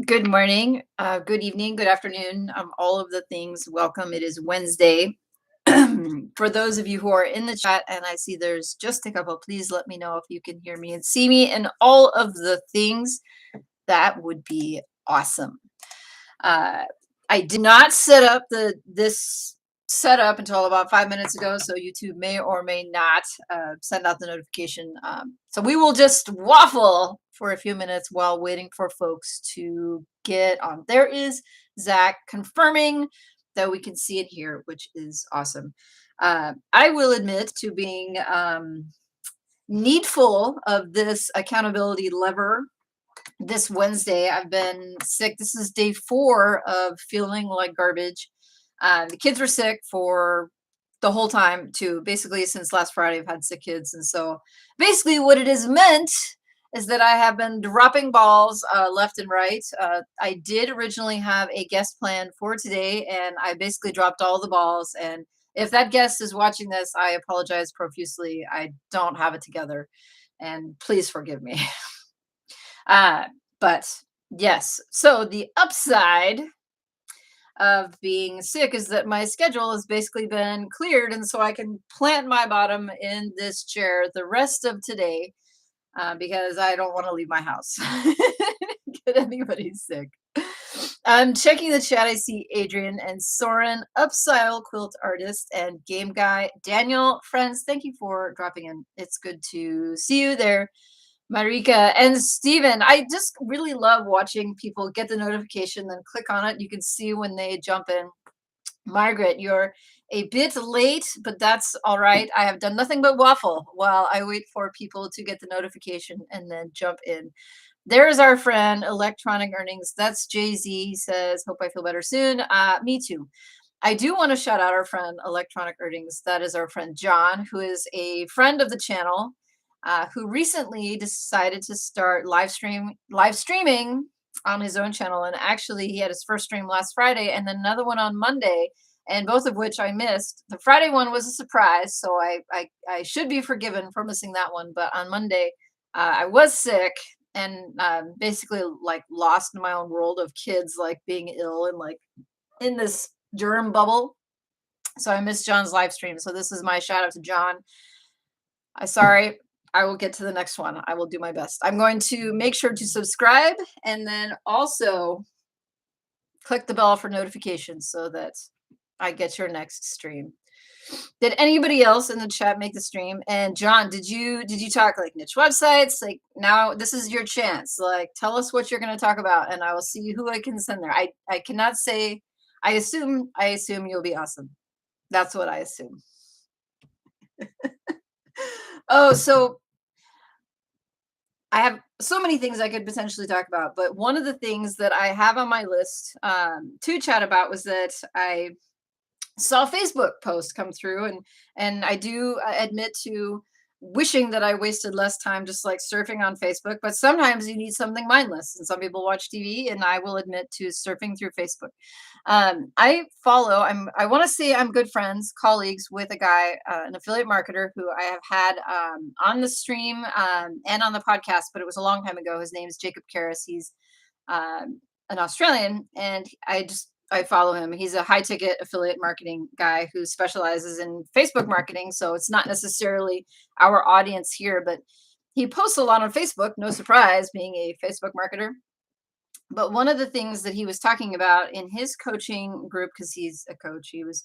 Good morning, good evening, good afternoon, all of the things. Welcome. It is Wednesday. For those of you who are in the chat, and I see there's just a couple, please let me know if you can hear me and see me and all of the things. That would be awesome. Uh, I did not set up this setup until about 5 minutes ago, so YouTube may or may not send out the notification. So we will just waffle for a few minutes while waiting for folks to get on. There is Zach confirming that we can see it here, which is awesome. I will admit to being needful of this accountability lever this Wednesday. I've been sick. This is day 4 of feeling like garbage. The kids were sick for the whole time too. Basically, since last Friday, I've had sick kids, and so basically, what it has meant is that I have been dropping balls left and right. I did originally have a guest plan for today, and I basically dropped all the balls. And if that guest is watching this, I apologize profusely. I don't have it together, and please forgive me. Uh, but yes, so the upside of being sick is that my schedule has basically been cleared, and so I can plant my bottom in this chair the rest of today because I don't want to leave my house. Get anybody sick. I'm checking the chat. I see Adrian and Soren, Upside Quilt Artist, and Game Guy. Daniel, friends, thank you for dropping in. It's good to see you there. Marika and Steven, I just really love watching people get the notification, then click on it. You can see when they jump in. Margaret, you're a bit late, but that's all right. I have done nothing but waffle while I wait for people to get the notification and then jump in. There's our friend, Electronic Earnings. That's Jay-Z. He says, hope I feel better soon. Me too. I do want to shout out our friend, Electronic Earnings. That is our friend, John, who is a friend of the channel, who recently decided to start live streaming on his own channel. And actually, he had his first stream last Friday and then another one on Monday, and both of which I missed. The Friday one was a surprise, so I should be forgiven for missing that one. But on Monday, I was sick and basically like lost in my own world of kids like being ill and like in this germ bubble. So I missed John's live stream. So this is my shout out to John. I'm sorry. I will get to the next one. I will do my best. I'm going to make sure to subscribe and then also click the bell for notifications so that I get your next stream. Did anybody else in the chat make the stream? And John, did you talk like niche websites? Like now this is your chance. Like tell us what you're going to talk about and I will see who I can send there. I cannot say. I assume you'll be awesome. That's what I assume. Oh, so I have so many things I could potentially talk about, but one of the things that I have on my list to chat about was that I saw a Facebook post come through, and I do admit to wishing that I wasted less time just like surfing on Facebook, but sometimes you need something mindless, and some people watch TV, and I will admit to surfing through Facebook. I want to say I'm good friends, colleagues with a guy, an affiliate marketer who I have had on the stream and on the podcast, but it was a long time ago. His name is Jacob Karras. He's an Australian, and I follow him. He's a high ticket affiliate marketing guy who specializes in Facebook marketing. So it's not necessarily our audience here, but he posts a lot on Facebook. No surprise, being a Facebook marketer. But one of the things that he was talking about in his coaching group, because he's a coach, he was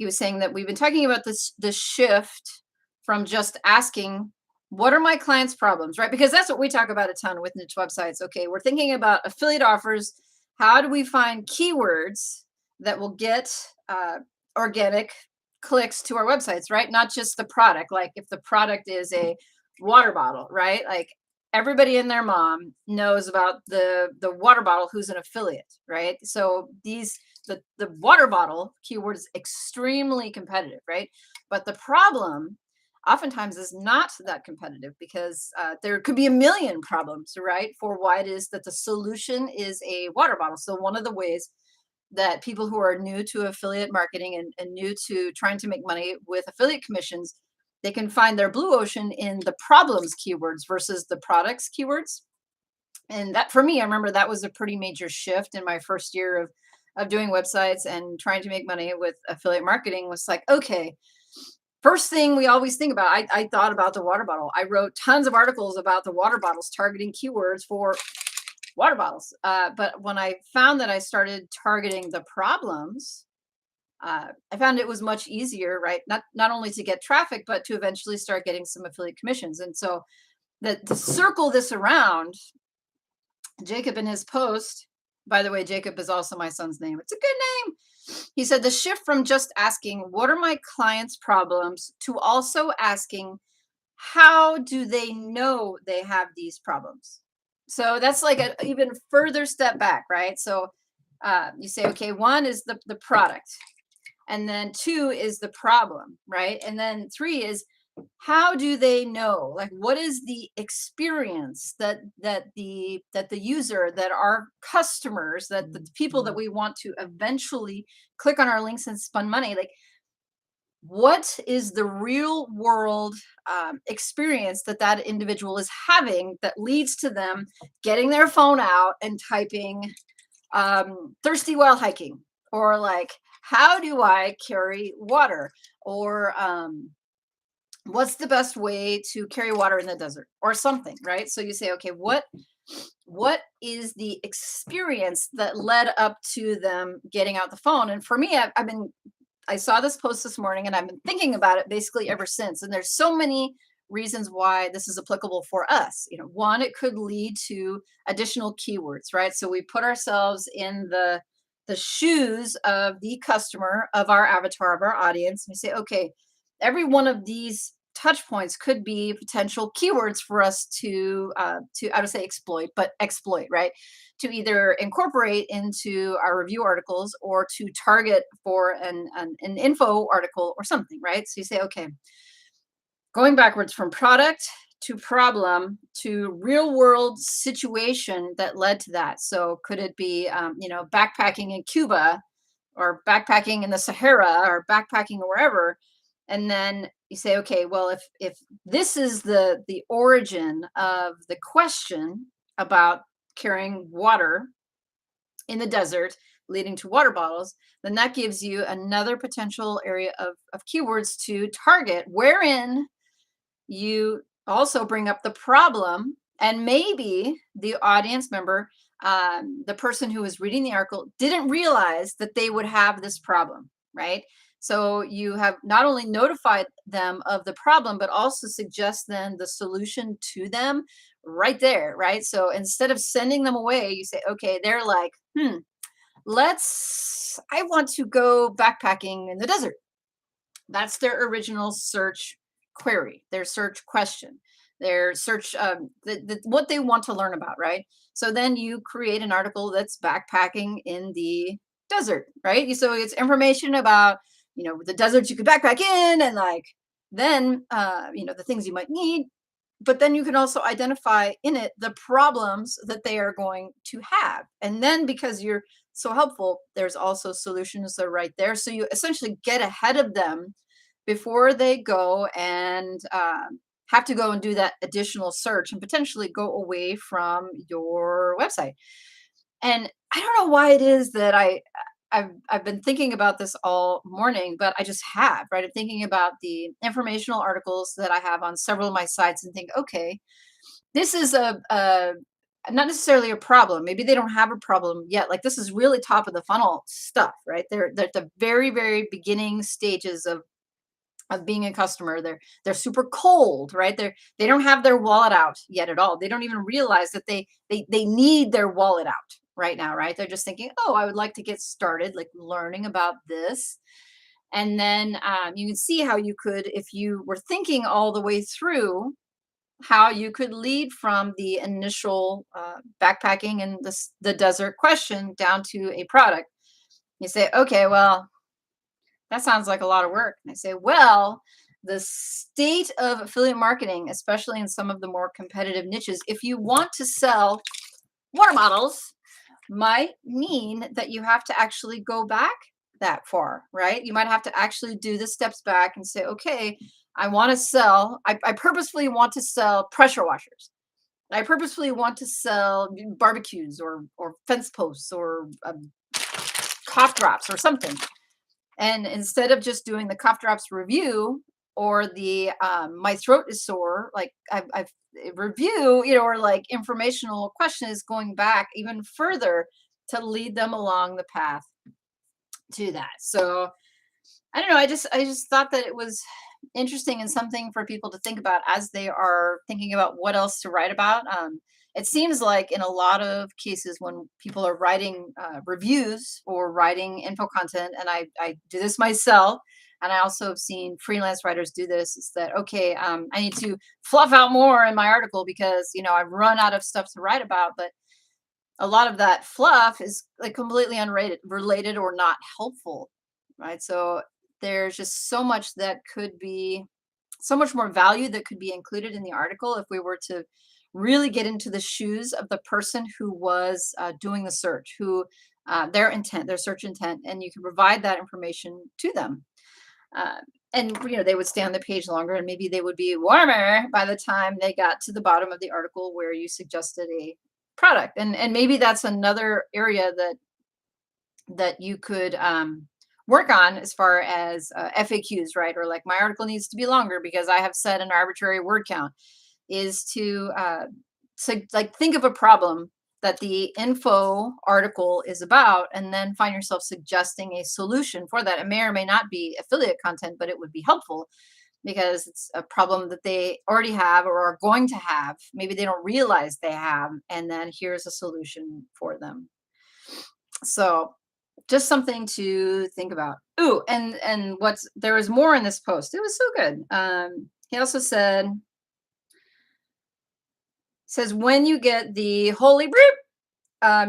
saying that we've been talking about this shift from just asking, what are my clients' problems, right? Because that's what we talk about a ton with niche websites. Okay, we're thinking about affiliate offers. How do we find keywords that will get organic clicks to our websites, right? Not just the product. Like if the product is a water bottle, right? Like everybody and their mom knows about the water bottle who's an affiliate, right? So the water bottle keyword is extremely competitive, right? But the problem oftentimes is not that competitive because there could be a million problems, right, for why it is that the solution is a water bottle. So one of the ways that people who are new to affiliate marketing and new to trying to make money with affiliate commissions, they can find their blue ocean in the problems keywords versus the products keywords. And that for me, I remember that was a pretty major shift in my first year of doing websites and trying to make money with affiliate marketing was like, okay, first thing we always think about, I thought about the water bottle. I wrote tons of articles about the water bottles, targeting keywords for water bottles. But when I found that I started targeting the problems, I found it was much easier, right? Not only to get traffic, but to eventually start getting some affiliate commissions. And so to circle this around, Jacob in his post, by the way, Jacob is also my son's name. It's a good name. He said the shift from just asking, what are my clients' problems, to also asking, how do they know they have these problems? So that's like an even further step back, right? So you say, okay, one is the product, and then two is the problem, right? And then three is, how do they know, like, what is the experience that the user, that our customers, that the people that we want to eventually click on our links and spend money, like, what is the real world experience that that individual is having that leads to them getting their phone out and typing thirsty while hiking, or like, how do I carry water, or what's the best way to carry water in the desert, or something, right? So you say, okay, what is the experience that led up to them getting out the phone? And for me, I saw this post this morning and I've been thinking about it basically ever since. And there's so many reasons why this is applicable for us. One, it could lead to additional keywords, right? So we put ourselves in the shoes of the customer, of our avatar, of our audience. And we say, okay, every one of these touch points could be potential keywords for us to I would say exploit, right? To either incorporate into our review articles, or to target for an info article or something, right? So you say, okay, going backwards from product to problem to real world situation that led to that. So could it be, backpacking in Cuba, or backpacking in the Sahara, or backpacking wherever? And then you say, okay, well, if this is the origin of the question about carrying water in the desert, leading to water bottles, then that gives you another potential area of keywords to target, wherein you also bring up the problem, and maybe the audience member, the person who was reading the article, didn't realize that they would have this problem, right? So you have not only notified them of the problem, but also suggest then the solution to them right there, right? So instead of sending them away, you say, okay, they're like, I want to go backpacking in the desert. That's their original search query, their search question, their search, what they want to learn about, right? So then you create an article that's backpacking in the desert, right? So it's information about, the deserts you could backpack in, and like, then, the things you might need. But then you can also identify in it the problems that they are going to have. And then, because you're so helpful, there's also solutions that are right there. So you essentially get ahead of them before they go and have to go and do that additional search and potentially go away from your website. And I don't know why it is that I've been thinking about this all morning, but I just have, right? I'm thinking about the informational articles that I have on several of my sites and think, okay, this is a not necessarily a problem. Maybe they don't have a problem yet. Like, this is really top of the funnel stuff, right? They're at the very, very beginning stages of being a customer. They're super cold, right? They don't have their wallet out yet at all. They don't even realize that they need their wallet out right now, right? They're just thinking, oh, I would like to get started, like, learning about this. And then you can see how you could, if you were thinking all the way through, how you could lead from the initial backpacking and the desert question down to a product. You say, okay, well, that sounds like a lot of work. And I say, well, the state of affiliate marketing, especially in some of the more competitive niches, if you want to sell water bottles, might mean that you have to actually go back that far, right? You might have to actually do the steps back and say, okay, I purposefully want to sell pressure washers. I purposefully want to sell barbecues or fence posts or cough drops or something. And instead of just doing the cough drops review or the my throat is sore, like I've review, or like informational questions going back even further to lead them along the path to that. So I don't know. I just thought that it was interesting and something for people to think about as they are thinking about what else to write about. It seems like in a lot of cases when people are writing reviews or writing info content, and I do this myself, and I also have seen freelance writers do this. Is that okay? I need to fluff out more in my article because I've run out of stuff to write about, but a lot of that fluff is like completely unrelated related or not helpful, right? So there's just so much that could be so much more value that could be included in the article if we were to really get into the shoes of the person who was doing the search, who their intent, their search intent, and you can provide that information to them. uh, and they would stay on the page longer, and maybe they would be warmer by the time they got to the bottom of the article where you suggested a product. And maybe that's another area that you could work on as far as FAQs, right? Or like my article needs to be longer because I have set an arbitrary word count. Is to like think of a problem that the info article is about, and then find yourself suggesting a solution for that. It may or may not be affiliate content, but it would be helpful because it's a problem that they already have or are going to have. Maybe they don't realize they have, and then here's a solution for them. So just something to think about. Ooh, and what's there was more in this post. It was so good. He also says when you get the holy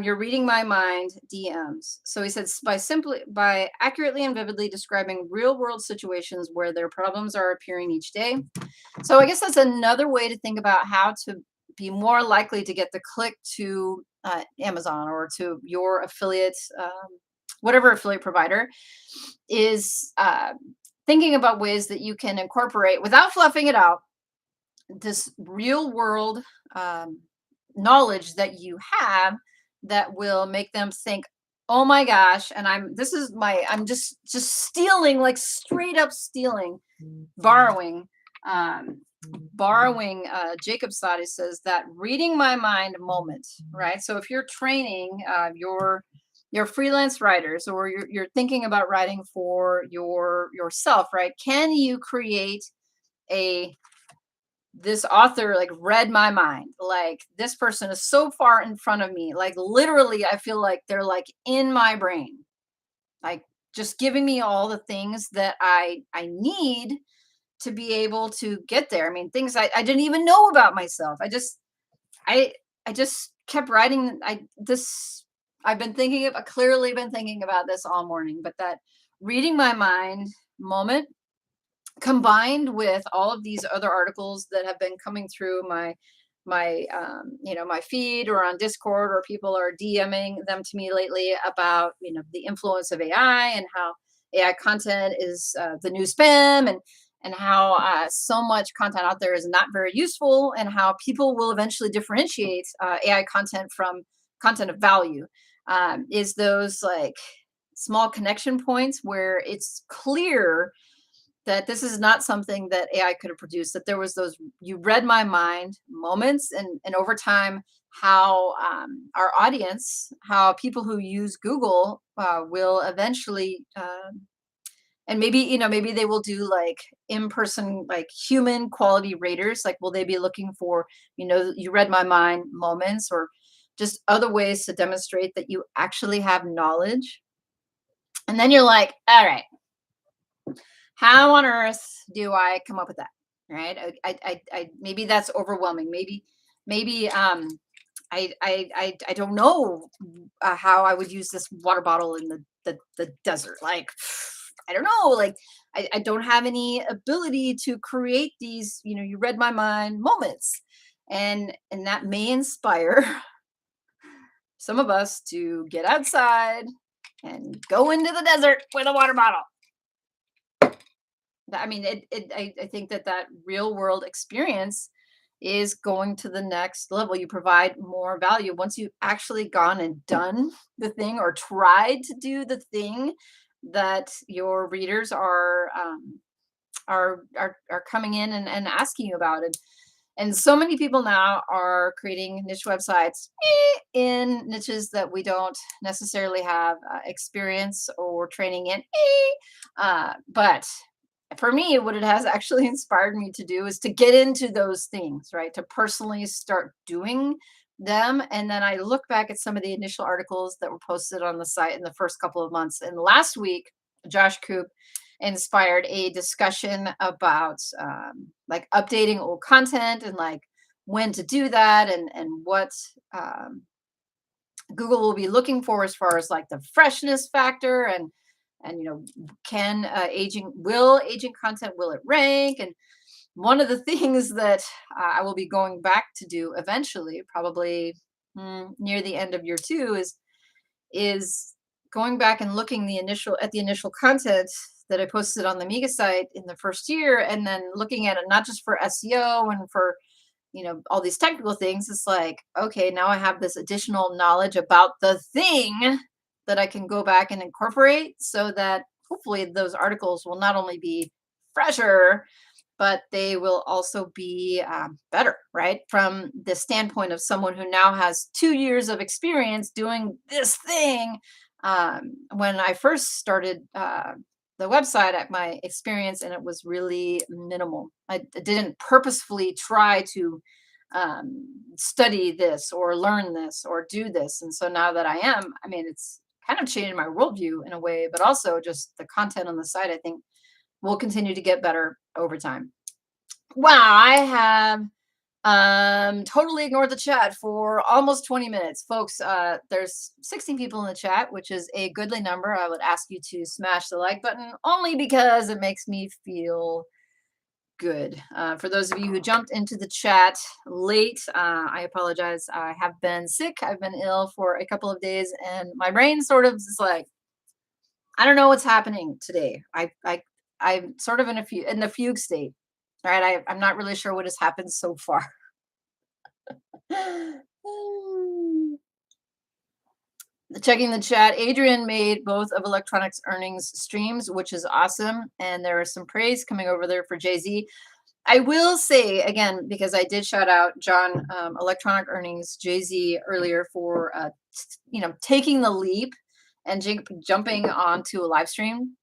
you're reading my mind DMs. So he says by accurately and vividly describing real world situations where their problems are appearing each day. So I guess that's another way to think about how to be more likely to get the click to Amazon or to your affiliate, whatever affiliate provider is thinking about ways that you can incorporate without fluffing it out this real world um, knowledge that you have that will make them think, oh my gosh, and I'm just stealing, like straight up stealing, borrowing um borrowing Jacob Sadi says that reading my mind moment, right? So if you're training your freelance writers, or you're thinking about writing for yourself, right? Can you create a this author like read my mind, like this person is so far in front of me, like literally I feel like they're like in my brain, like just giving me all the things that I need to be able to get there. I mean, things I didn't even know about myself. I I just kept writing. I've been thinking of clearly been thinking about this all morning, but that reading my mind moment combined with all of these other articles that have been coming through my feed or on Discord, or people are DMing them to me lately about the influence of AI and how AI content is the new spam, and how so much content out there is not very useful, and how people will eventually differentiate AI content from content of value. Is those like small connection points where it's clear that this is not something that AI could have produced, that there was those you read my mind moments, and over time, how our audience, how people who use Google will eventually, and maybe, maybe they will do like in-person, like human quality raters, like will they be looking for, you read my mind moments, or just other ways to demonstrate that you actually have knowledge. And then you're like, all right, how on earth do I come up with that? Right? I maybe that's overwhelming. Maybe I don't know how I would use this water bottle in the desert. Like, I don't know. Like, I don't have any ability to create these. You read my mind moments, and that may inspire some of us to get outside and go into the desert with a water bottle. I mean, I think that real world experience is going to the next level. You provide more value once you've actually gone and done the thing or tried to do the thing that your readers are coming in and asking you about. And so many people now are creating niche websites in niches that we don't necessarily have experience or training in. But for me, what it has actually inspired me to do is to get into those things, right? To personally start doing them. And then I look back at some of the initial articles that were posted on the site in the first couple of months. And last week, Josh Coop inspired a discussion about like updating old content and like when to do that and what um, Google will be looking for as far as like the freshness factor and can aging content, will it rank? And one of the things that I will be going back to do eventually, probably near the end of year two, is going back and looking the initial content that I posted on the Mega site in the first year, and then looking at it not just for SEO and for all these technical things. It's like, okay, now I have this additional knowledge about the thing that I can go back and incorporate so that hopefully those articles will not only be fresher, but they will also be better, right? From the standpoint of someone who now has 2 years of experience doing this thing. When I first started the website, at my experience, and it was really minimal. I didn't purposefully try to study this or learn this or do this. And so now that I am, I mean, it's kind of changed my worldview in a way, but also just the content on the site, I think will continue to get better over time. Wow, I have totally ignored the chat for almost 20 minutes. Folks, there's 16 people in the chat, which is a goodly number. I would ask you to smash the like button only because it makes me feel good. For those of you who jumped into the chat late, I apologize. I have been sick. I've been ill for a couple of days, and my brain sort of is like, I don't know what's happening today. I'm sort of in the fugue state, right? I'm not really sure what has happened so far. Checking the chat, Adrian made both of electronics earnings streams, which is awesome, and there is some praise coming over there for Jay-Z. I will say again, because I did shout out John, electronic earnings, Jay-Z, earlier for taking the leap and jumping onto a live stream.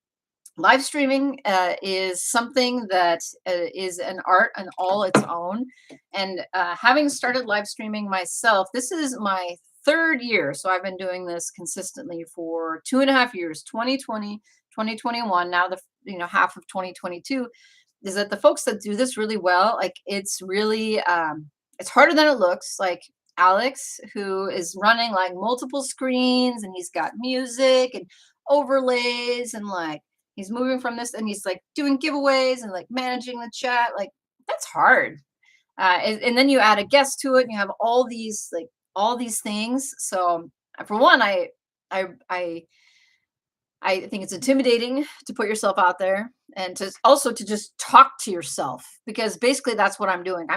Live streaming is something that is an art in all its own. And having started live streaming myself, this is my third year. So I've been doing this consistently for 2.5 years, 2020, 2021, now the half of 2022, is that the folks that do this really well, like it's really, it's harder than it looks. Like Alex, who is running like multiple screens and he's got music and overlays and like, he's moving from this and he's like doing giveaways and like managing the chat. Like that's hard. And then you add a guest to it and you have all these things. So for one, I think it's intimidating to put yourself out there and to just talk to yourself, because basically that's what I'm doing.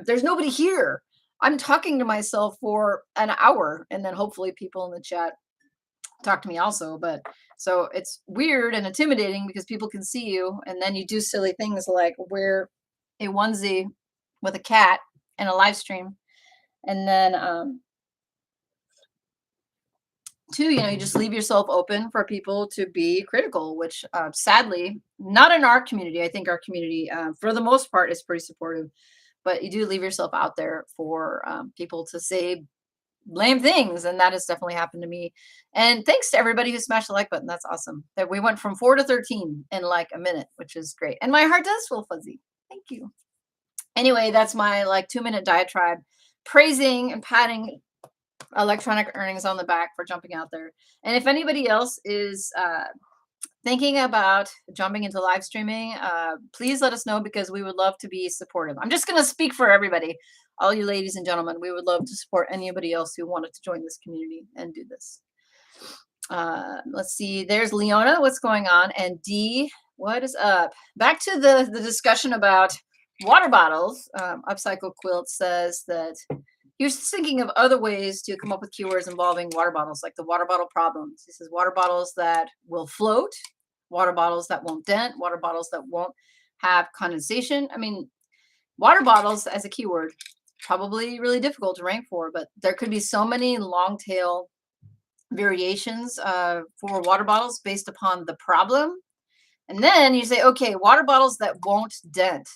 There's nobody here. I'm talking to myself for an hour, and then hopefully people in the chat talk to me also. But so it's weird and intimidating because people can see you, and then you do silly things like wear a onesie with a cat in a live stream, and then two, you just leave yourself open for people to be critical, which sadly not in our community. I think our community for the most part is pretty supportive, but you do leave yourself out there for people to say lame things, and that has definitely happened to me. And thanks to everybody who smashed the like button. That's awesome that we went from 4 to 13 in like a minute, which is great, and my heart does feel fuzzy. Thank you. Anyway, that's my like 2-minute diatribe praising and patting electronic earnings on the back for jumping out there. And if anybody else is thinking about jumping into live streaming, please let us know, because we would love to be supportive. I'm just going to speak for everybody, all you ladies and gentlemen. We would love to support anybody else who wanted to join this community and do this. Let's see. There's Leona. What's going on? And D, what is up? Back to the discussion about Water bottles. Upcycle Quilt says that he was thinking of other ways to come up with keywords involving water bottles, like the water bottle problems. He says water bottles that will float, water bottles that won't dent, water bottles that won't have condensation. I mean, water bottles as a keyword, probably really difficult to rank for, but there could be so many long tail variations for water bottles based upon the problem. And then you say, okay, water bottles that won't dent.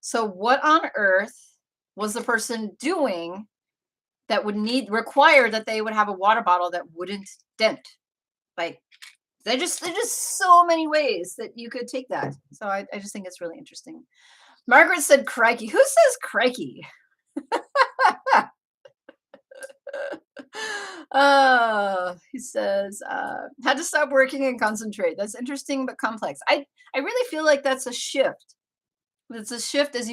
So what on earth was the person doing that would require that they would have a water bottle that wouldn't dent? Like there's just so many ways that you could take that. So I just think it's really interesting. Margaret said crikey. Who says crikey? He says, had to stop working and concentrate. That's interesting but complex. I really feel like that's a shift. It's a shift as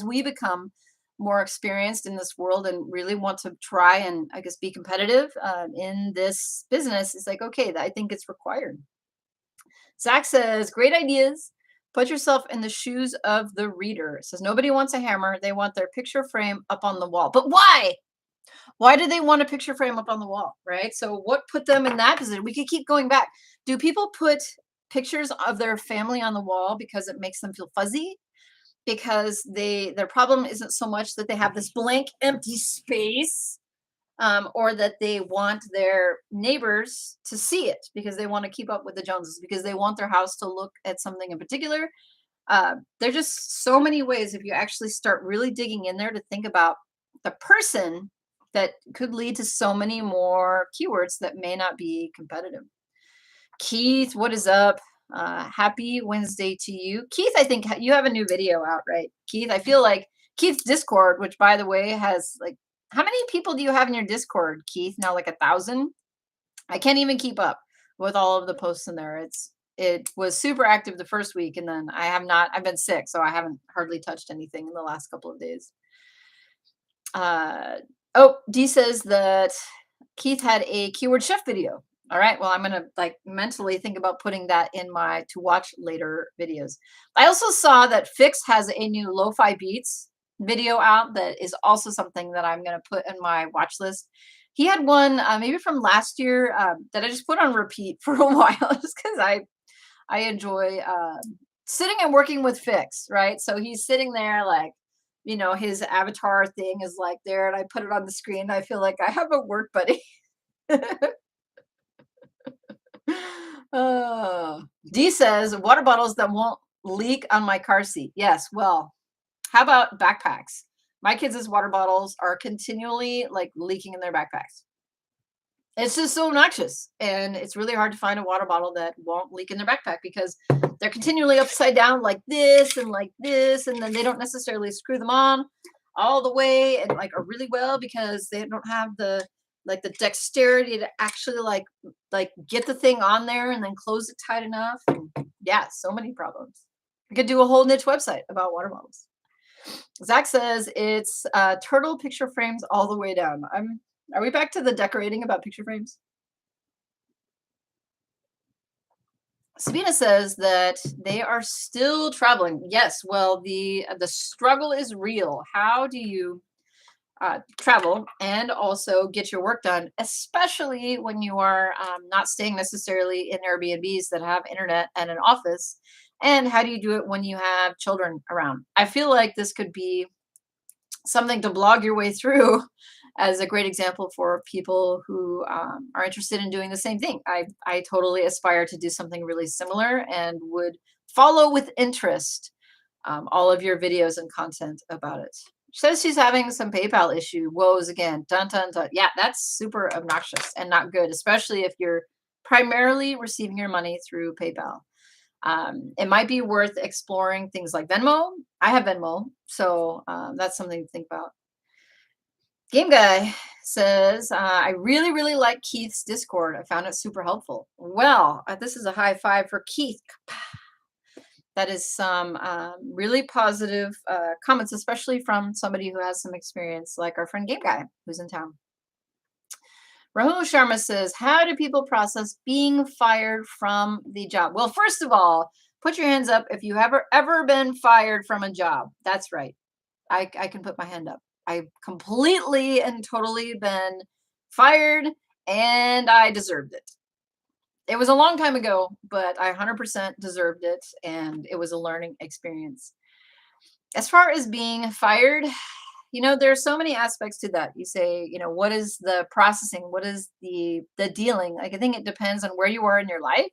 we become more experienced in this world and really want to try and I guess be competitive in this business. It's like, okay, I think it's required. Zach says, great ideas. Put yourself in the shoes of the reader. It says nobody wants a hammer. They want their picture frame up on the wall. But why? Why do they want a picture frame up on the wall, right? So what put them in that position? We could keep going back. Do people put pictures of their family on the wall because it makes them feel fuzzy? Because their problem isn't so much that they have this blank empty space, or that they want their neighbors to see it because they want to keep up with the Joneses, because they want their house to look at something in particular. There's just so many ways if you actually start really digging in there to think about the person that could lead to so many more keywords that may not be competitive. Keith, what is up? Happy Wednesday to you. Keith, I think you have a new video out, right? Keith, I feel like Keith's Discord, which by the way has like, how many people do you have in your Discord, Keith? Now like 1,000? I can't even keep up with all of the posts in there. It was super active the first week, and then I've been sick, so I haven't hardly touched anything in the last couple of days. Oh, D says that Keith had a keyword chef video. All right, well, I'm gonna like mentally think about putting that in my to watch later videos. I also saw that Fix has a new lo-fi beats video out that is also something that I'm gonna put in my watch list. He had one maybe from last year that I just put on repeat for a while just because I enjoy sitting and working with Fix, right? So he's sitting there like, his avatar thing is like there, and I put it on the screen. I feel like I have a work buddy. D says water bottles that won't leak on my car seat. Yes, well, how about backpacks? My kids' water bottles are continually like leaking in their backpacks. It's just so obnoxious, and it's really hard to find a water bottle that won't leak in their backpack because they're continually upside down like this, and then they don't necessarily screw them on all the way and like or really well because they don't have the dexterity to actually like get the thing on there and then close it tight enough. And yeah, so many problems. I could do a whole niche website about water bottles. Zach says it's turtle picture frames all the way down. Are we back to the decorating about picture frames? Sabina says that they are still traveling. Yes, well, the struggle is real. How do you travel and also get your work done, especially when you are not staying necessarily in Airbnbs that have internet and an office? And how do you do it when you have children around? I feel like this could be something to blog your way through as a great example for people who are interested in doing the same thing. I totally aspire to do something really similar and would follow with interest all of your videos and content about it. She says she's having some PayPal issue. Woes again. Dun, dun, dun. Yeah, that's super obnoxious and not good, especially if you're primarily receiving your money through PayPal. It might be worth exploring things like Venmo. I have Venmo, so that's something to think about. Game Guy says, I really, really like Keith's Discord. I found it super helpful. Well, this is a high five for Keith. That is some really positive comments, especially from somebody who has some experience like our friend Game Guy, who's in town. Rahul Sharma says, how do people process being fired from the job? Well, first of all, Put your hands up if you have ever been fired from a job. That's right. I can put my hand up. I've completely and totally been fired, and I deserved it. It was a long time ago, but I 100% deserved it, and it was a learning experience. As far as being fired, there's so many aspects to that. You say, what is the processing? What is the dealing? Like, I think it depends on where you are in your life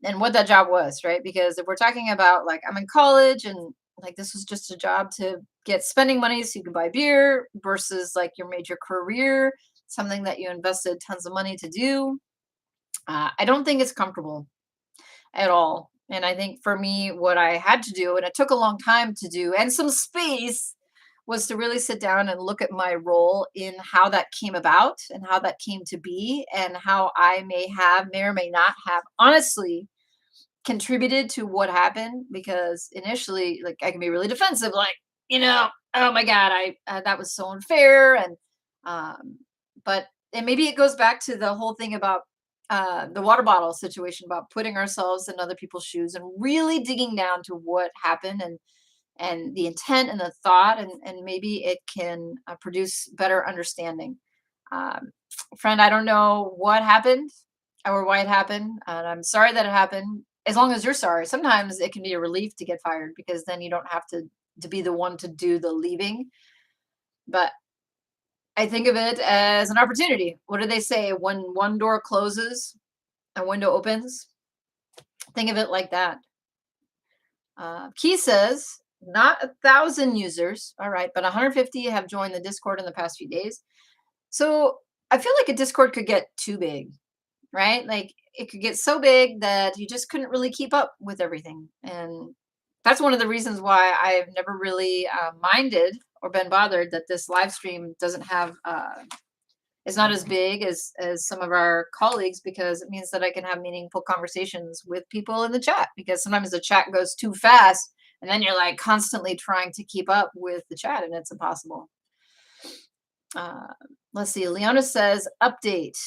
and what that job was, right? Because if we're talking about, like, I'm in college and like this was just a job to get spending money so you can buy beer versus like your major career, something that you invested tons of money to do. I don't think it's comfortable at all. And I think for me, what I had to do, and it took a long time to do, and some space, was to really sit down and look at my role in how that came about and how that came to be, and how I may or may not have, honestly, contributed to what happened. Because initially, like, I can be really defensive, like, oh my God, I that was so unfair. And um, but and maybe it goes back to the whole thing about the water bottle situation, about putting ourselves in other people's shoes and really digging down to what happened, and the intent and the thought, and maybe it can produce better understanding. Um, Friend, I don't know what happened or why it happened, and I'm sorry that it happened. As long as you're sorry, sometimes it can be a relief to get fired because then you don't have to be the one to do the leaving. But I think of it as an opportunity. What do they say? When one door closes, a window opens. Think of it like that. Key says not 1,000 users, all right, but 150 have joined the Discord in the past few days. So I feel like a Discord could get too big, right? Like, it could get so big that you just couldn't really keep up with everything. And that's one of the reasons why I've never really minded or been bothered that this live stream doesn't have is not as big as some of our colleagues, because it means that I can have meaningful conversations with people in the chat, because sometimes the chat goes too fast and then you're like constantly trying to keep up with the chat and it's impossible. Uh, let's see. Leona says, update.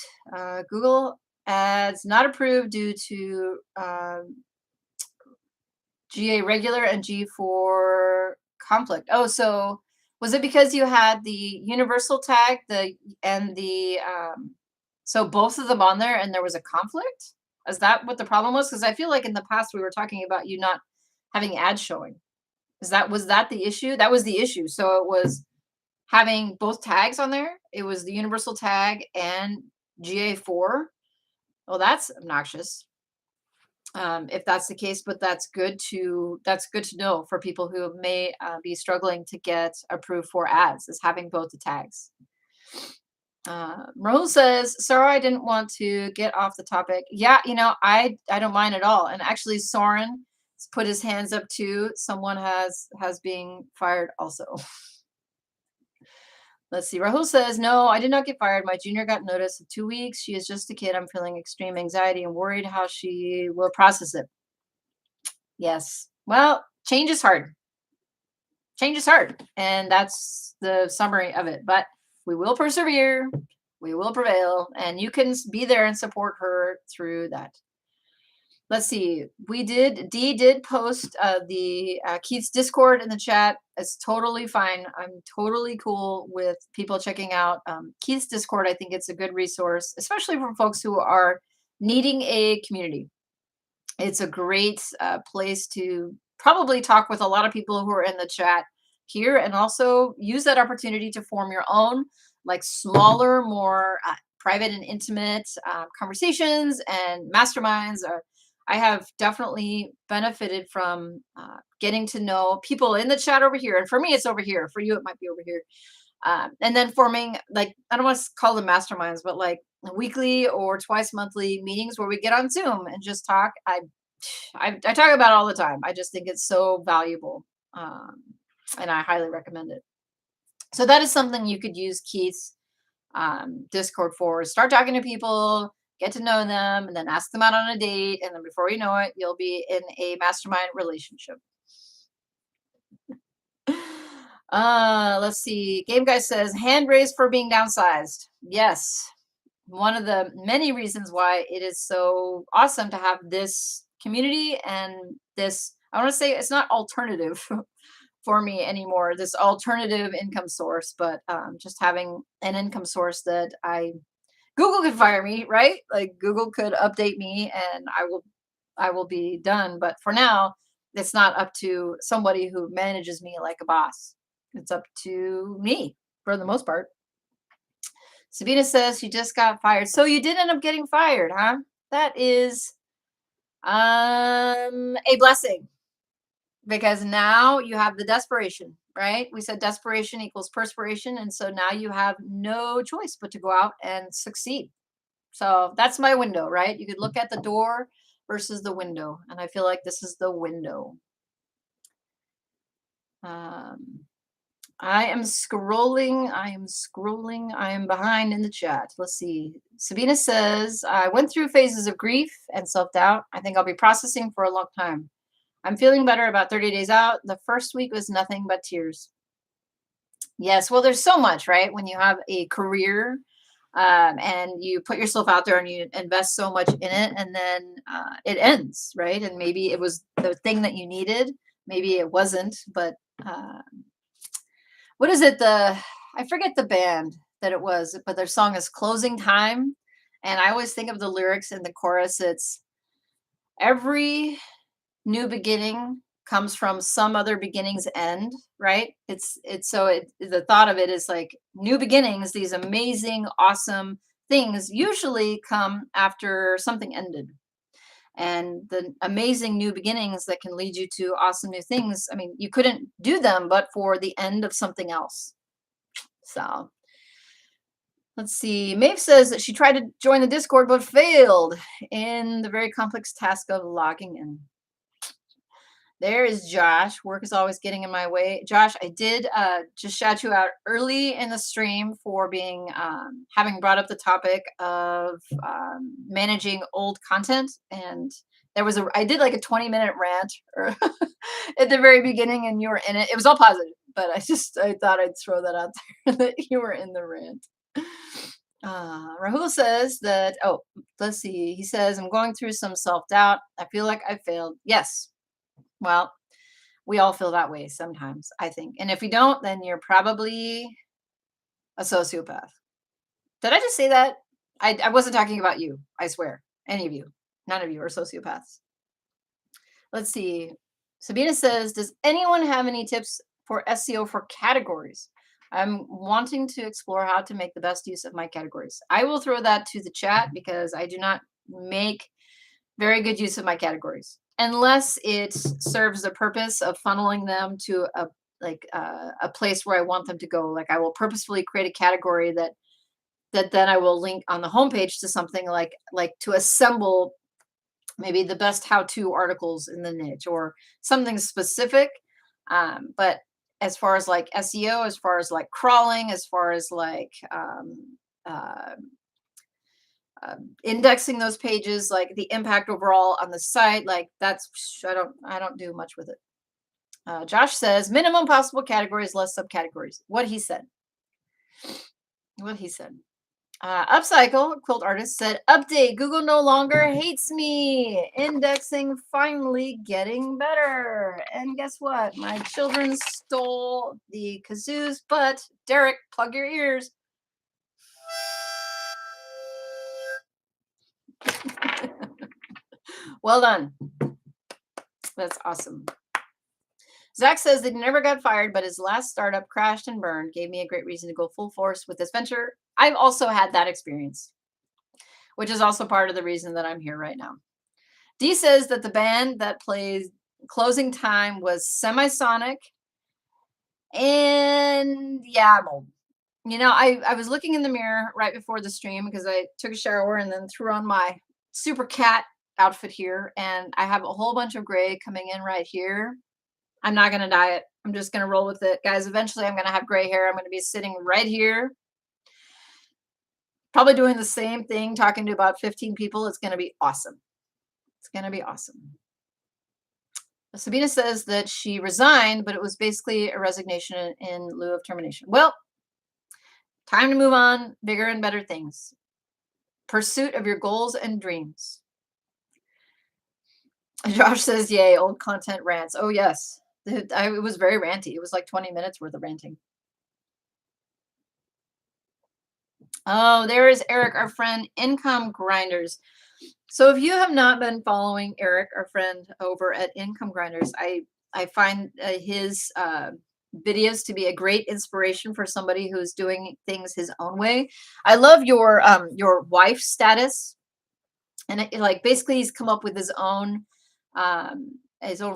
Google Ads not approved due to GA regular and G4 conflict. Oh, so was it because you had the universal tag, so both of them on there and there was a conflict? Is that what the problem was? Because I feel like in the past we were talking about you not having ads showing. Was that the issue? That was the issue. So it was having both tags on there. It was the universal tag and GA4. Well, that's obnoxious. If that's the case, but that's good to know for people who may be struggling to get approved for ads, is having both the tags. Rose says, sorry, I didn't want to get off the topic. Yeah, I don't mind at all. And actually, Soren has put his hands up too. Someone has being fired also. Let's see. Rahul says, no, I did not get fired. My junior got notice of 2 weeks. She is just a kid. I'm feeling extreme anxiety and worried how she will process it. Yes. Well, change is hard. Change is hard. And that's the summary of it. But we will persevere. We will prevail. And you can be there and support her through that. Let's see. Dee did post the Keith's Discord in the chat. It's totally fine. I'm totally cool with people checking out Keith's Discord. I think it's a good resource, especially for folks who are needing a community. It's a great place to probably talk with a lot of people who are in the chat here, and also use that opportunity to form your own, like, smaller, more private and intimate conversations and masterminds. I have definitely benefited from getting to know people in the chat over here. And for me, it's over here. For you, it might be over here. And then forming, like, I don't want to call them masterminds, but like weekly or twice monthly meetings where we get on Zoom and just talk. I talk about it all the time. I just think it's so valuable. And I highly recommend it. So that is something you could use Keith's Discord for. Start talking to people, get to know them, and then ask them out on a date. And then before you know it, you'll be in a mastermind relationship. Let's see. Game Guy says, hand raised for being downsized. Yes. One of the many reasons why it is so awesome to have this community and this, I want to say it's not alternative for me anymore, this alternative income source, but just having an income source that Google could fire me, right? Like Google could update me and I will be done. But for now, it's not up to somebody who manages me like a boss. It's up to me for the most part. Sabina says she just got fired. So you did end up getting fired, huh? That is a blessing because now you have the desperation, right? We said desperation equals perspiration. And so now you have no choice but to go out and succeed. So that's my window, right? You could look at the door versus the window. And I feel like this is the window. I am scrolling. I am behind in the chat. Let's see. Sabina says, I went through phases of grief and self-doubt. I think I'll be processing for a long time. I'm feeling better about 30 days out. The first week was nothing but tears. Yes, well, there's so much, right? When you have a career and you put yourself out there and you invest so much in it, and then it ends, right? And maybe it was the thing that you needed. Maybe it wasn't, but what is it? I forget the band that it was, but their song is Closing Time. And I always think of the lyrics in the chorus. It's every new beginning comes from some other beginning's end, right? The thought of it is like new beginnings, these amazing, awesome things usually come after something ended. And the amazing new beginnings that can lead you to awesome new things, I mean, you couldn't do them but for the end of something else. So let's see. Maeve says that she tried to join the Discord but failed in the very complex task of logging in. There is Josh. Work is always getting in my way. Josh, I did just shout you out early in the stream for being having brought up the topic of managing old content, and I did like a 20-minute rant at the very beginning, and you were in it. It was all positive, but I thought I'd throw that out there that you were in the rant. Rahul says that, let's see. He says, I'm going through some self-doubt. I feel like I failed. Yes. Well, we all feel that way sometimes, I think. And if you don't, then you're probably a sociopath. Did I just say that? I wasn't talking about you. I swear. Any of you. None of you are sociopaths. Let's see. Sabina says, does anyone have any tips for SEO for categories? I'm wanting to explore how to make the best use of my categories. I will throw that to the chat because I do not make very good use of my categories unless it serves the purpose of funneling them to a place where I want them to go. Like I will purposefully create a category that then I will link on the homepage to something like to assemble maybe the best how-to articles in the niche or something specific. But as far as like SEO, as far as like crawling, as far as like indexing those pages, like the impact overall on the site, like that's I don't do much with it. Josh says minimum possible categories, less subcategories. What he said. Upcycle quilt artist said, update, Google no longer hates me. Indexing finally getting better. And guess what? My children stole the kazoos, but Derek, plug your ears. Well done. That's awesome. Zach says that he never got fired, but his last startup crashed and burned. Gave me a great reason to go full force with this venture. I've also had that experience, which is also part of the reason that I'm here right now. Dee says that the band that plays Closing Time was Semisonic. And yeah, I'm old. You know, I was looking in the mirror right before the stream because I took a shower and then threw on my super cat outfit here. And I have a whole bunch of gray coming in right here. I'm not going to dye it. I'm just going to roll with it. Guys, eventually I'm going to have gray hair. I'm going to be sitting right here. Probably doing the same thing, talking to about 15 people. It's going to be awesome. It's going to be awesome. Sabina says that she resigned, but it was basically a resignation in lieu of termination. Well, time to move on, bigger and better things. Pursuit of your goals and dreams. Josh says, yay, old content rants. Oh, yes. It was very ranty. It was like 20 minutes worth of ranting. Oh, there is Eric, our friend, Income Grinders. So if you have not been following Eric, our friend over at Income Grinders, I find his videos to be a great inspiration for somebody who's doing things his own way. I love your wife status, and like basically he's come up with his own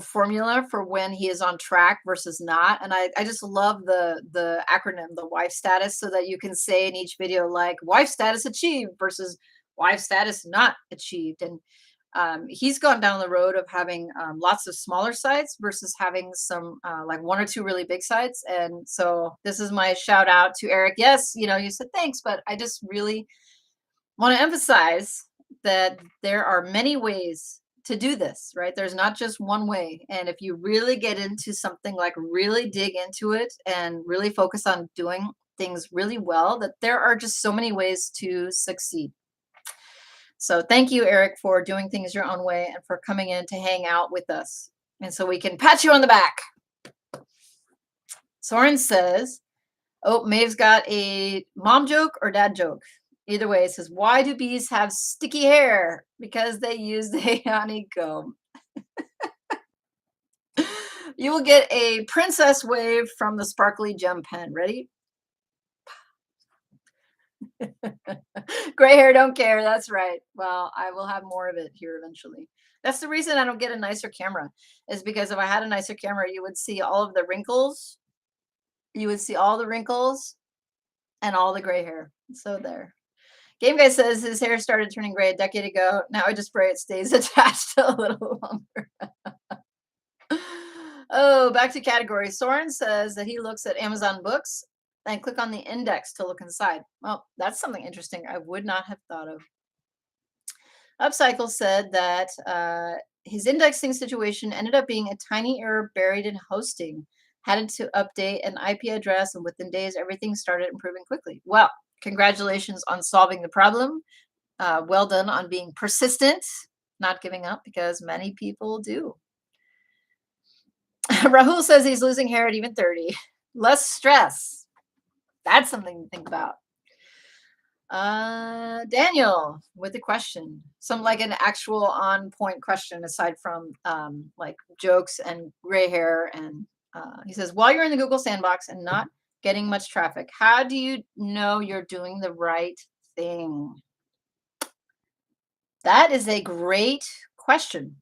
formula for when he is on track versus not. And I just love the acronym, the wife status, so that you can say in each video like wife status achieved versus wife status not achieved. And he's gone down the road of having lots of smaller sites versus having some like one or two really big sites. And so this is my shout out to Eric. Yes, you said thanks, but I just really want to emphasize that there are many ways to do this, right? There's not just one way. And if you really get into something, like really dig into it and really focus on doing things really well, that there are just so many ways to succeed. So thank you, Eric, for doing things your own way and for coming in to hang out with us. And so we can pat you on the back. Soren says, oh, Maeve's got a mom joke or dad joke. Either way, it says, why do bees have sticky hair? Because they use a honeycomb. You will get a princess wave from the sparkly gem pen. Ready? Gray hair don't care. That's right. Well, I will have more of it here eventually. That's the reason I don't get a nicer camera, is because if I had a nicer camera, you would see all of the wrinkles. You would see all the wrinkles and all the gray hair. So there. Game Guy says his hair started turning gray a decade ago. Now I just spray it, stays attached a little longer. Oh, back to categories. Soren says that he looks at Amazon books and click on the index to look inside. Well, that's something interesting I would not have thought of. Upcycle said that his indexing situation ended up being a tiny error buried in hosting. Had to update an IP address, and within days, everything started improving quickly. Well, congratulations on solving the problem. Well done on being persistent, not giving up, because many people do. Rahul says he's losing hair at even 30. Less stress. That's something to think about. Daniel with a question. Some like an actual on point question aside from like jokes and gray hair. And he says, while you're in the Google Sandbox and not getting much traffic, how do you know you're doing the right thing? That is a great question,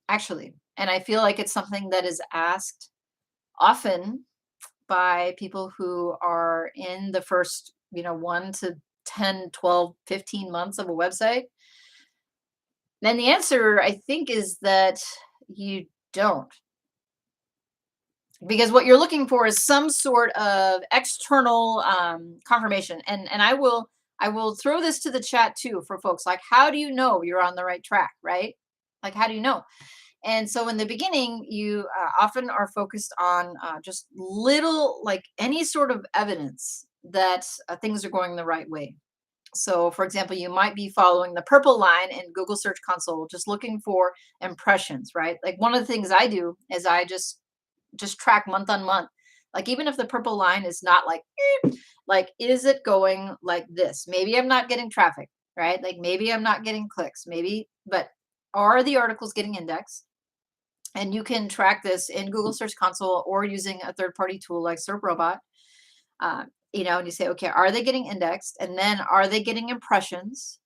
actually. And I feel like it's something that is asked often by people who are in the first, 1 to 10, 12, 15 months of a website. And the answer, I think, is that you don't. Because what you're looking for is some sort of external confirmation. And I will throw this to the chat too for folks. Like, how do you know you're on the right track, right? Like, how do you know? And so in the beginning, you often are focused on just little, like any sort of evidence that things are going the right way. So for example, you might be following the purple line in Google Search Console, just looking for impressions, right? Like one of the things I do is I just track month on month. Like even if the purple line is not like, like, is it going like this? Maybe I'm not getting traffic, right? Like maybe I'm not getting clicks, maybe, but are the articles getting indexed? And you can track this in Google Search Console or using a third-party tool like SERProbot. And you say, okay, are they getting indexed? And then are they getting impressions?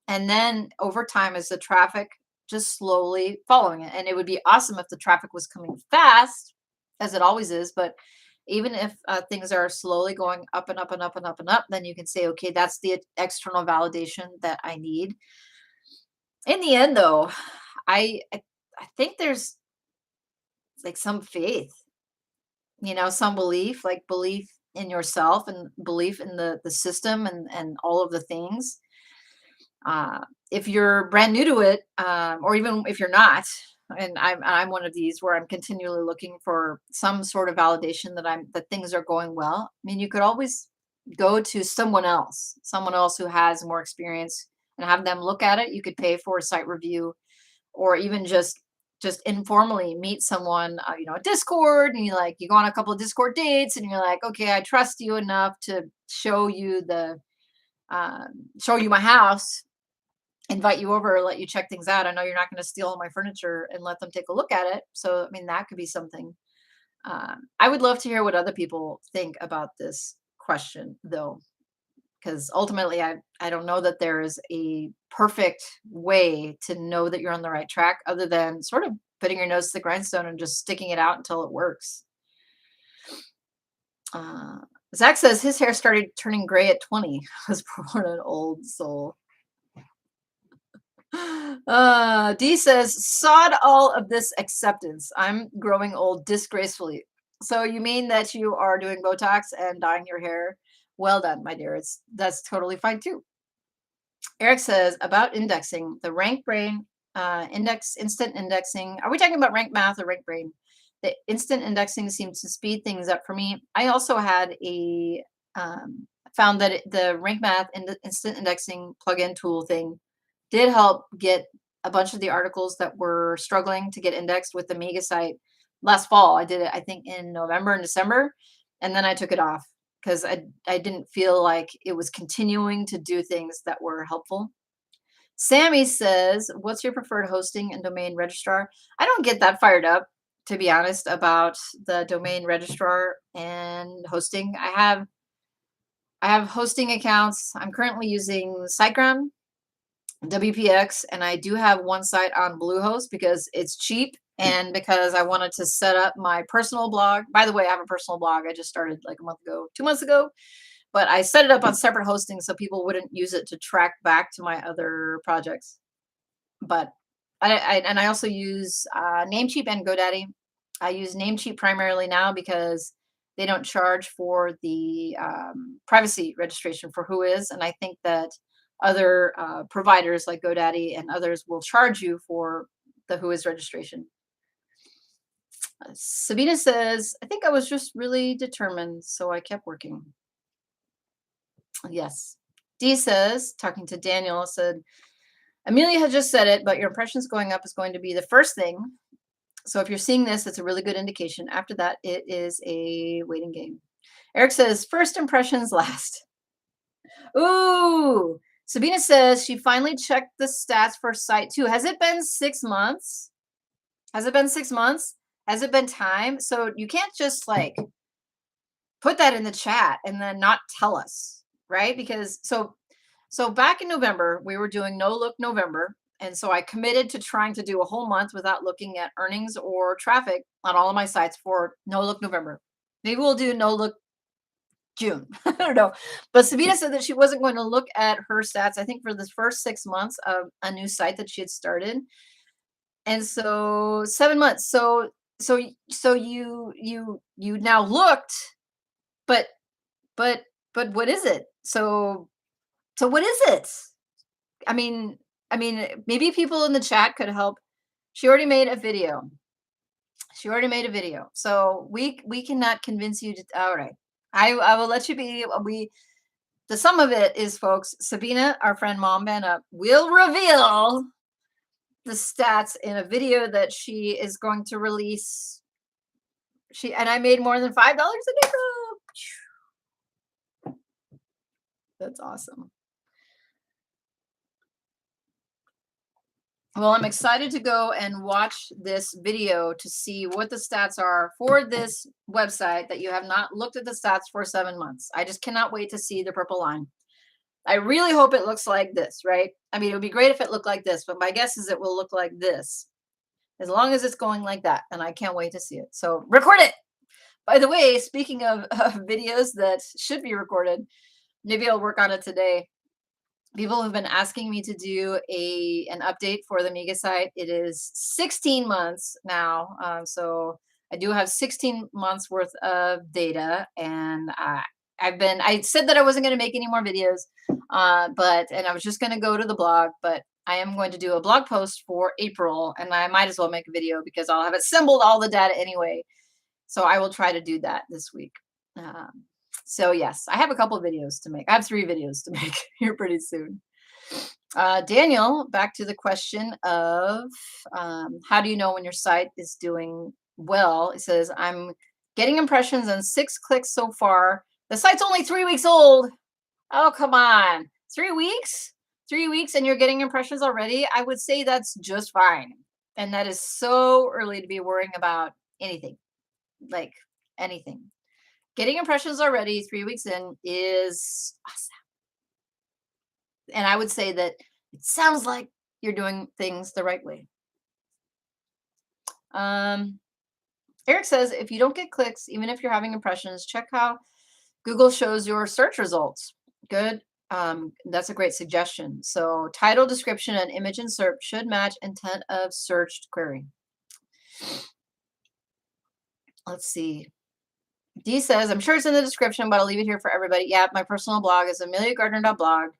And then over time, is the traffic just slowly following it? And it would be awesome if the traffic was coming fast, as it always is. But even if things are slowly going up and up and up and up and up, then you can say, okay, that's the external validation that I need. In the end, though, I think there's like some faith, some belief, like belief in yourself and belief in the system and all of the things. If you're brand new to it, or even if you're not, and I'm one of these where I'm continually looking for some sort of validation that things are going well. I mean, you could always go to someone else who has more experience and have them look at it. You could pay for a site review, or even just just informally meet someone, Discord, and you go on a couple of Discord dates, and you're like, okay, I trust you enough to show you my house, invite you over, let you check things out. I know you're not going to steal all my furniture and let them take a look at it. So, I mean, that could be something. I would love to hear what other people think about this question, though, because ultimately, I don't know that there is a perfect way to know that you're on the right track, other than sort of putting your nose to the grindstone and just sticking it out until it works. Uh, Zach says his hair started turning gray at 20. I was born an old soul. D says, sod all of this acceptance. I'm growing old disgracefully. So you mean that you are doing Botox and dyeing your hair? Well done, my dear. That's totally fine too. Eric says about indexing, the rank brain instant indexing. Are we talking about rank math or rank brain? The instant indexing seems to speed things up for me. I also had found that the rank math and the instant indexing plugin tool thing did help get a bunch of the articles that were struggling to get indexed with the Mega site last fall. I did it, I think, in November and December, and then I took it off because I didn't feel like it was continuing to do things that were helpful. Sammy says, what's your preferred hosting and domain registrar? I don't get that fired up, to be honest, about the domain registrar and hosting. I have hosting accounts. I'm currently using SiteGround, WPX, and I do have one site on Bluehost because it's cheap and because I wanted to set up my personal blog. By the way, I have a personal blog. I just started like 2 months ago, but I set it up on separate hosting so people wouldn't use it to track back to my other projects. But I also use Namecheap and GoDaddy. I use Namecheap primarily now because they don't charge for the privacy registration for Whois, and I think that other providers like GoDaddy and others will charge you for the Whois registration. Sabina says, I think I was just really determined, so I kept working. Yes. Dee says, talking to Daniel, said, Amelia had just said it, but your impressions going up is going to be the first thing. So if you're seeing this, it's a really good indication. After that, it is a waiting game. Eric says, first impressions last. Ooh. Sabina says she finally checked the stats for site 2. Has it been 6 months? Has it been 6 months? Has it been time? So you can't just like put that in the chat and then not tell us, right? Because so back in November, we were doing No Look November. And so I committed to trying to do a whole month without looking at earnings or traffic on all of my sites for No Look November. Maybe we'll do No Look June. I don't know. But Sabina said that she wasn't going to look at her stats, I think, for the first 6 months of a new site that she had started. And so 7 months. So you now looked, but what is it? So what is it? I mean, maybe people in the chat could help. She already made a video. So we cannot convince you to. All right, I will let you be. The sum of it is, folks. Sabina, our friend Mom Man Up, will reveal the stats in a video that she is going to release. I made more than $5 a day. That's awesome. Well, I'm excited to go and watch this video to see what the stats are for this website that you have not looked at the stats for 7 months. I just cannot wait to see the purple line. I really hope it looks like this, right? I mean, it would be great if it looked like this, but my guess is it will look like this. As long as it's going like that, and I can't wait to see it. So record it. By the way, speaking of videos that should be recorded, maybe I'll work on it today. People have been asking me to do an update for the Mega site. It is 16 months now. So I do have 16 months worth of data, and I said that I wasn't going to make any more videos, and I was just going to go to the blog, but I am going to do a blog post for April, and I might as well make a video because I'll have assembled all the data anyway. So I will try to do that this week. So yes, I have a couple of videos to make. I have 3 videos to make here pretty soon. Daniel, back to the question of how do you know when your site is doing well? It says, I'm getting impressions and 6 clicks so far. The site's only 3 weeks old. Oh, come on. 3 weeks? 3 weeks and you're getting impressions already? I would say that's just fine. And that is so early to be worrying about anything, like anything. Getting impressions already 3 weeks in is awesome. And I would say that it sounds like you're doing things the right way. Eric says, if you don't get clicks, even if you're having impressions, check how Google shows your search results. Good. That's a great suggestion. So title, description, and image insert should match intent of searched query. Let's see. D says, I'm sure it's in the description, but I'll leave it here for everybody. Yeah, my personal blog is emiliagardner.blog.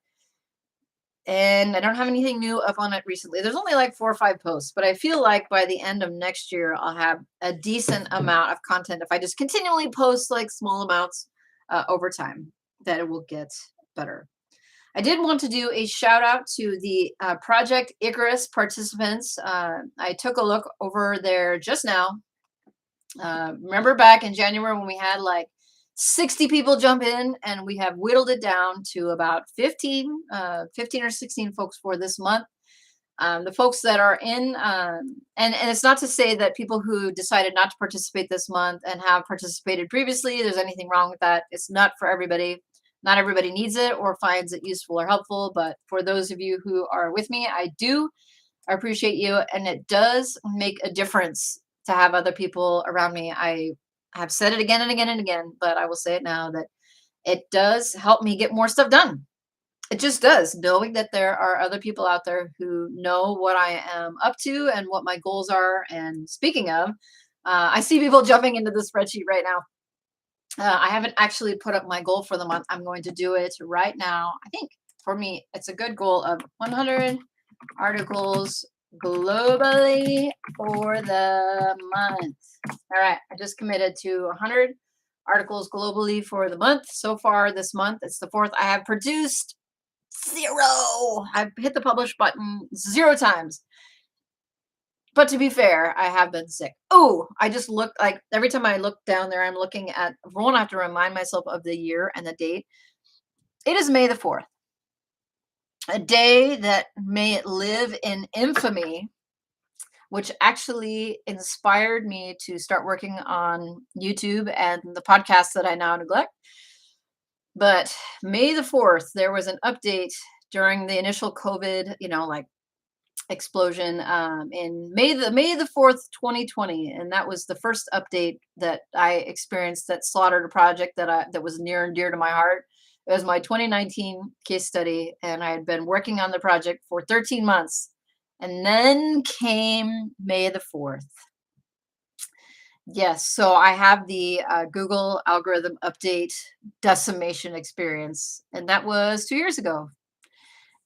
And I don't have anything new up on it recently. There's only like 4 or 5 posts, but I feel like by the end of next year, I'll have a decent amount of content. If I just continually post like small amounts over time, that it will get better. I did want to do a shout out to the Project Icarus participants. I took a look over there just now. Remember back in January when we had like 60 people jump in, and we have whittled it down to about 15 or 16 folks for this month. The folks that are in, and it's not to say that people who decided not to participate this month and have participated previously, there's anything wrong with that. It's not for everybody. Not everybody needs it or finds it useful or helpful, but for those of you who are with me, I appreciate you, and it does make a difference to have other people around me. I have said it again and again and again, but I will say it now that it does help me get more stuff done. It just does, knowing that there are other people out there who know what I am up to and what my goals are. And speaking of, I see people jumping into the spreadsheet right now. I haven't actually put up my goal for the month. I'm going to do it right now. I think for me, it's a good goal of 100 articles globally for the month. All right, I just committed to 100 articles globally for the month. So far this month, it's the 4th. I have produced 0. I've hit the publish button 0 times. But to be fair, I have been sick. Oh, I just looked, like every time I look down there, I'm looking at, for one, I have to remind myself of the year and the date. It is May the 4th, a day that may it live in infamy, which actually inspired me to start working on YouTube and the podcast that I now neglect. But May the 4th, there was an update during the initial COVID, like explosion in May the 4th, 2020, and that was the first update that I experienced that slaughtered a project that was near and dear to my heart. It was my 2019 case study, and I had been working on the project for 13 months, and then came May the 4th. Yes, so I have the Google algorithm update decimation experience, and that was 2 years ago.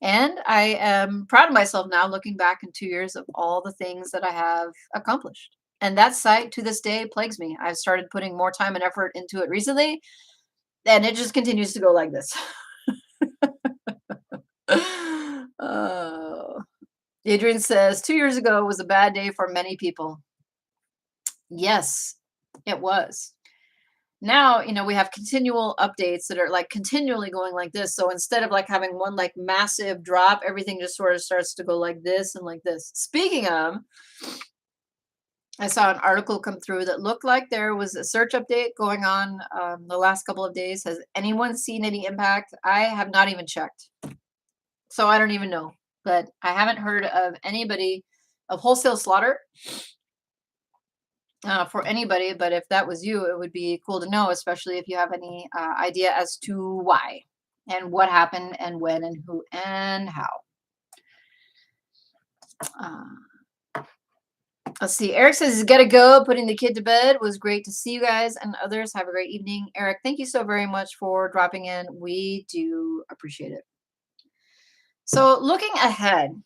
And I am proud of myself now, looking back in 2 years of all the things that I have accomplished. And that site to this day plagues me. I've started putting more time and effort into it recently, and it just continues to go like this. Adrian says 2 years ago was a bad day for many people. Yes, it was. Now, we have continual updates that are like continually going like this. So instead of like having one like massive drop, everything just sort of starts to go like this and like this. Speaking of, I saw an article come through that looked like there was a search update going on the last couple of days. Has anyone seen any impact? I have not even checked. So I don't even know. But I haven't heard of anybody of wholesale slaughter. For anybody, but if that was you, it would be cool to know, especially if you have any idea as to why and what happened and when and who and how. Let's see. Eric says he's got to go. Putting the kid to bed was great to see you guys and others. Have a great evening. Eric, thank you so very much for dropping in. We do appreciate it. So looking ahead,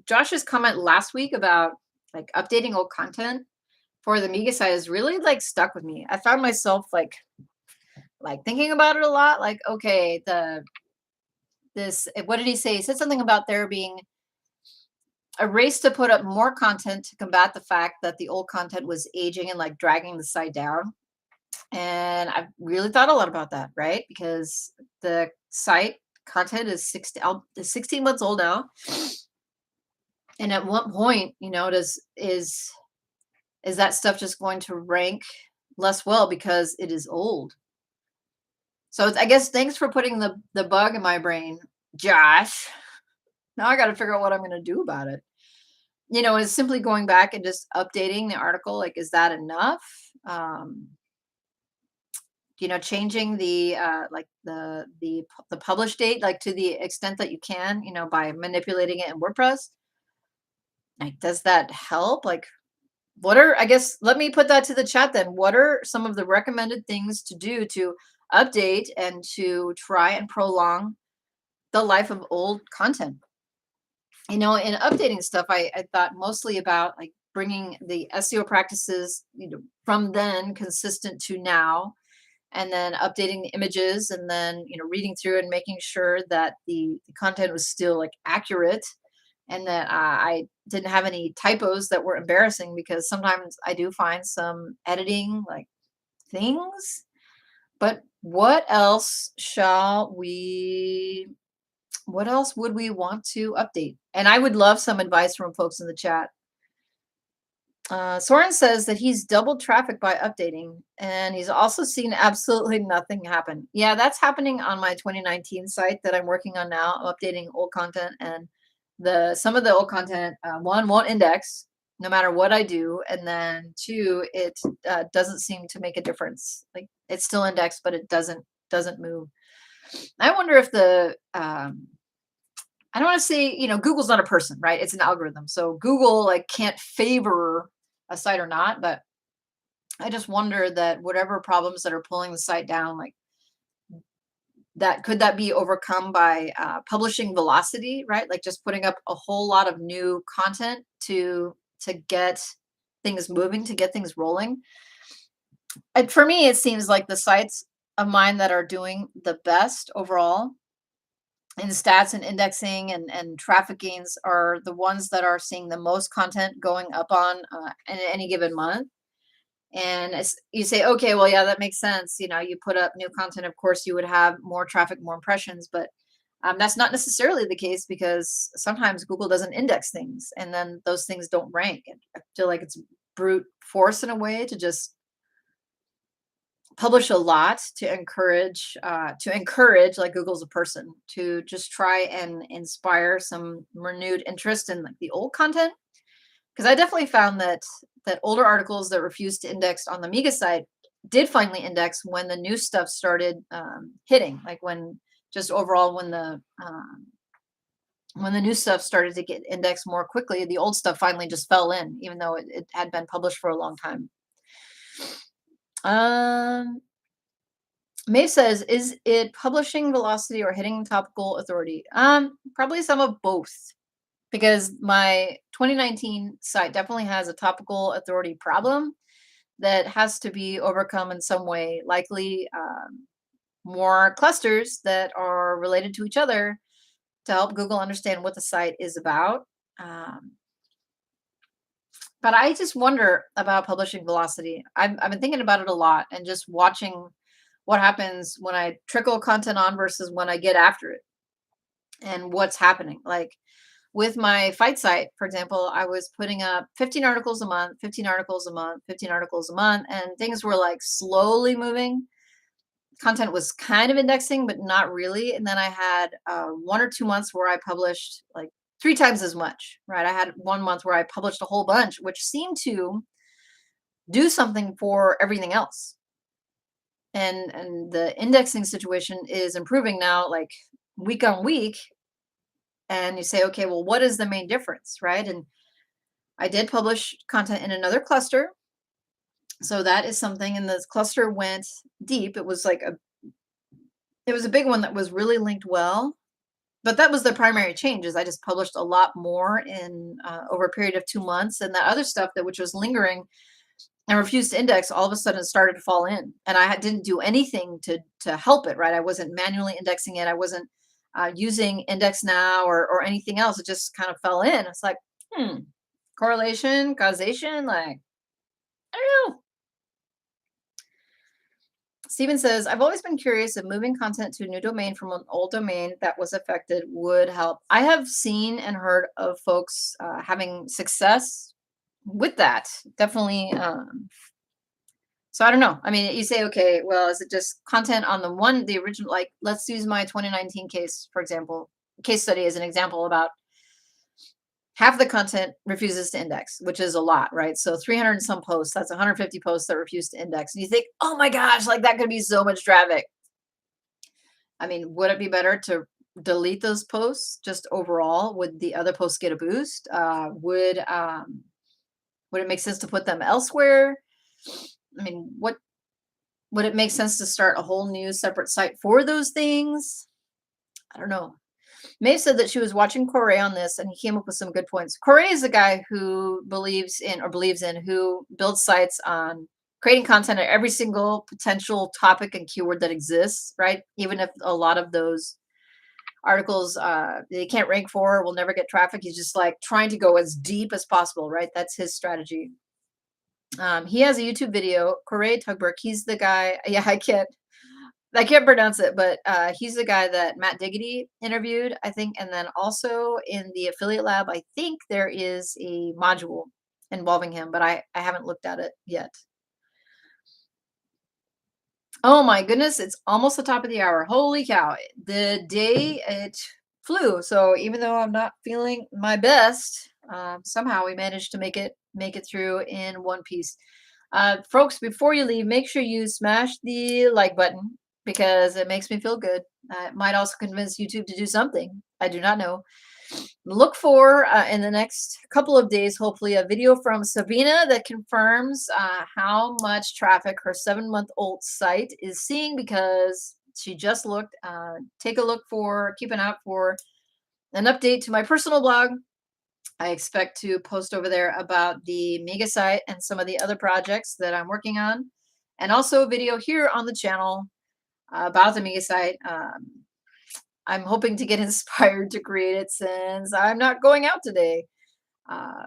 Josh's comment last week about like updating old content for the Miga site is really like stuck with me. I found myself like thinking about it a lot. Like, okay, the what did he say? He said something about there being a race to put up more content to combat the fact that the old content was aging and like dragging the site down. And I've really thought a lot about that, right? Because the site content is 16 months old now. And at what point, is that stuff just going to rank less well because it is old? So I guess thanks for putting the bug in my brain, Josh. Now I got to figure out what I'm going to do about it. Is simply going back and just updating the article, like, is that enough? Changing the like the publish date, like to the extent that you can, by manipulating it in WordPress. Like, does that help? Like, I guess, let me put that to the chat then. What are some of the recommended things to do to update and to try and prolong the life of old content? In updating stuff, I thought mostly about like bringing the SEO practices, from then consistent to now, and then updating the images, and then reading through and making sure that the content was still like accurate, and that I didn't have any typos that were embarrassing, because sometimes I do find some editing like things. But what else would we want to update? And I would love some advice from folks in the chat. Soren says that he's doubled traffic by updating, and he's also seen absolutely nothing happen. Yeah, that's happening on my 2019 site that I'm working on now. I'm updating old content, and some of the old content, one, won't index no matter what I do, and then two, it doesn't seem to make a difference. Like, it's still indexed, but it doesn't move. I wonder if I don't want to say, Google's not a person, right? It's an algorithm. So Google like can't favor a site or not, but I just wonder that whatever problems that are pulling the site down, like could that be overcome by publishing velocity, right? Like just putting up a whole lot of new content to get things moving, to get things rolling. And for me, it seems like the sites of mine that are doing the best overall in stats and indexing and traffic gains are the ones that are seeing the most content going up on in any given month. And you say, okay, well, yeah, that makes sense. You put up new content, of course, you would have more traffic, more impressions, but that's not necessarily the case, because sometimes Google doesn't index things, and then those things don't rank. And I feel like it's brute force in a way to just publish a lot to encourage like Google's a person, to just try and inspire some renewed interest in like the old content. Because I definitely found that older articles that refused to index on the Miga site did finally index when the new stuff started hitting, like when the new stuff started to get indexed more quickly, the old stuff finally just fell in, even though it had been published for a long time. Maeve says, is it publishing velocity or hitting topical authority? Probably some of both, because my 2019 site definitely has a topical authority problem that has to be overcome in some way, likely more clusters that are related to each other to help Google understand what the site is about. But I just wonder about publishing velocity. I've been thinking about it a lot, and just watching what happens when I trickle content on versus when I get after it, and what's happening. Like with my fight site, for example, I was putting up 15 articles a month, 15 articles a month, 15 articles a month, and things were like slowly moving. Content was kind of indexing, but not really. And then I had 1 or 2 months where I published like 3 times as much, right? I had 1 month where I published a whole bunch, which seemed to do something for everything else. And the indexing situation is improving now, like week on week. And you say, okay, well, what is the main difference, right? And I did publish content in another cluster. So that is something, and this cluster went deep. It was a big one that was really linked well. But that was the primary change, is I just published a lot more in over a period of 2 months. And that other stuff which was lingering and refused to index, all of a sudden started to fall in. And I didn't do anything to help it, right? I wasn't manually indexing it. I wasn't using Index Now or anything else. It just kind of fell in. It's like, correlation, causation, like, I don't know. Steven says, I've always been curious if moving content to a new domain from an old domain that was affected would help. I have seen and heard of folks having success with that. Definitely. So I don't know. I mean, you say, okay, well, is it just content on the original, like, let's use my 2019 case, for example, case study as an example about half the content refuses to index, which is a lot, right? So 300 and some posts, that's 150 posts that refuse to index. And you think, oh my gosh, like that could be so much traffic. I mean, would it be better to delete those posts just overall? Would the other posts get a boost? Would it make sense to put them elsewhere? I mean, would it make sense to start a whole new separate site for those things? I don't know. Maeve said that she was watching Corey on this and he came up with some good points. Corey is a guy who believes in who builds sites on creating content at every single potential topic and keyword that exists, right? Even if a lot of those articles they can't rank for, will never get traffic. He's just like trying to go as deep as possible, right? That's his strategy. He has a YouTube video, Corey Tugberg. He's the guy. Yeah, I can't pronounce it, but he's the guy that Matt Diggity interviewed, I think. And then also in the affiliate lab, I think there is a module involving him, but I haven't looked at it yet. Oh my goodness, it's almost the top of the hour. Holy cow. The day it flew. So even though I'm not feeling my best, somehow we managed to make it through in one piece. Folks, before you leave, make sure you smash the like button because it makes me feel good. It might also convince YouTube to do something. I do not know. Look for in the next couple of days, hopefully, a video from Sabina that confirms how much traffic her 7-month-old site is seeing because she just looked. Keep an eye out for an update to my personal blog. I expect to post over there about the Mega site and some of the other projects that I'm working on, and also a video here on the channel about the Mega site. I'm hoping to get inspired to create it since I'm not going out today. Uh,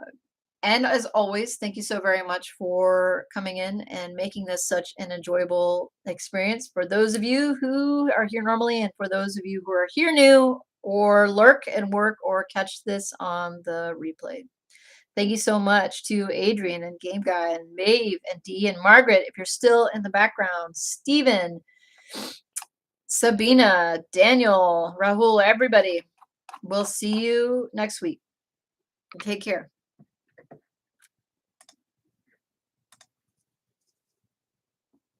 and as always, thank you so very much for coming in and making this such an enjoyable experience for those of you who are here normally and for those of you who are here new or lurk and work or catch this on the replay. Thank you so much to Adrian and Game Guy and Maeve and Dee and Margaret. If you're still in the background, Stephen, Sabina, Daniel, Rahul, everybody. We'll see you next week. Take care.